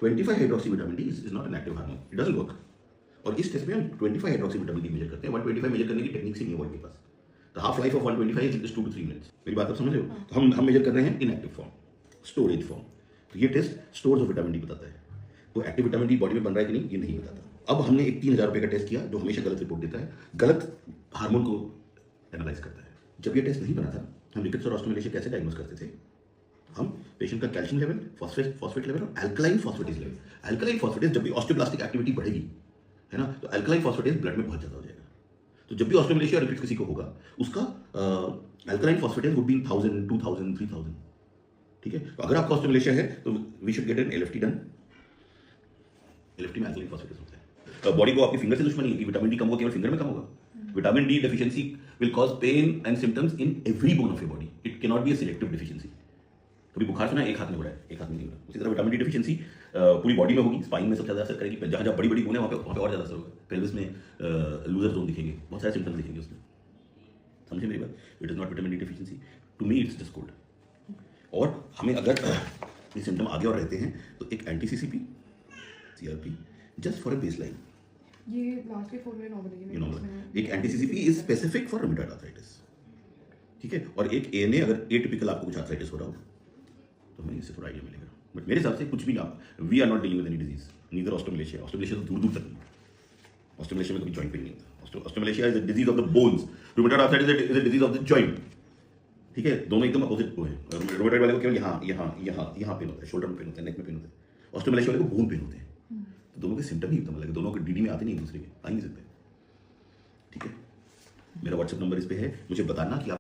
25 hydroxy vitamin D is not an active hormone, it doesn't work. और इस test में हम 25 हाइड्रोक्सी विटामिन डी मेजर करते हैं। 125 मेजर करने की टेक्निक से नहीं है बॉडी के पास। The half life of 125 is 2 to 3 minutes. मेरी बात आप समझ रहे हो? तो हम मेजर कर रहे हैं इनएक्टिव फॉर्म, स्टोरेज फॉर्म। तो ये test stores of vitamin D बताता है। तो एक्टिव विटामिन डी बॉडी में बन रहा है कि नहीं, ये नहीं बताता। अब हमने एक 3000 रुपये का टेस्ट किया जो हमेशा गलत रिपोर्ट देता है, गलत हार्मोन को एनालाइज करता है। जब ये टेस्ट नहीं बना था, हम रिकेट्स और ऑस्टियोमेलेशिया कैसे डायग्नोस करते थे? हम पेशेंट का कैल्शियम लेवल, फॉस्फेट लेवल और alkaline phosphatase level. Alkaline phosphatase जब भी ऑस्टियोब्लास्टिक एक्टिविटी बढ़ेगी, है ना, तो अल्कलाइन फॉस्फेटेज ब्लड में बहुत ज़्यादा हो जाएगा। तो जब भी ऑस्टियोमेलेशिया और रिकेट्स किसी को होगा, उसका अल्कलाइन फॉस्फेटेज वुड बी 1000, 2000, 3000। ठीक है, तो अगर आपका ऑस्टियोमेलेशिया है तो we should get an LFT done. LFT में अल्कलाइन फॉस्फेटेज होता है। बॉडी को आपकी फिंगर से दुश्मनी है कि विटामिन डी कम होगा, केवल फिंगर में कम होगा। Vitamin D deficiency will cause pain and symptoms in every bone of your body. It can not be a selective deficiency. कभी बुखार सुना, एक हाथ में हो रहा है, एक हाथ में नहीं हो रहा। उसी तरह विटामिन डी डेफिशिएंसी पूरी बॉडी में होगी। स्पाइन में सबसे ज़्यादा असर करेगी, जहाँ जहाँ बड़ी बड़ी बोन है वहाँ पे और ज़्यादा असर होगा। पेल्विस में लूजर जोन दिखेंगे, बहुत सारे सिम्टम्स दिखेंगे उसमें। समझे मेरी बात? It is not vitamin D deficiency, to me it's just cold. और हमें अगर ये सिम्टम आगे और रहते हैं तो एक anti CRP just for a base line, ये लास्ट के 4 में नॉर्मल एक anti CCP is specific for rheumatoid arthritis. ठीक है, और एक ANA अगर एटिपिकल आपको कुछ आर्थराइटिस हो रहा हो तो हमें इससे थोड़ा आइडिया मिलेगा। बट मेरे हिसाब से कुछ भी आप, we are not dealing with any disease, neither osteomalacia. Osteomalacia तो दूर दूर तक नहीं। ऑस्टियोमेलेशिया में कभी जॉइंट पेन नहीं होता। Osteomalacia is a disease of the bones, rheumatoid arthritis is a disease of the joint. ठीक है, दोनों एकदम अपोजिट वो है। रूमेटॉइड वाले को केवल यहाँ पेन होता है, शोल्डर में पेन होता है, नेक में पेन होता है। ऑस्टियोमेलेशिया वाले को बोन पेन होते हैं। तो दोनों के सिम्टम ही एकदम अलग है, दोनों के DD में आते नहीं एक दूसरे के, आ ही नहीं सकते। ठीक है, मेरा व्हाट्सएप नंबर इस पे है, मुझे बताना कि आप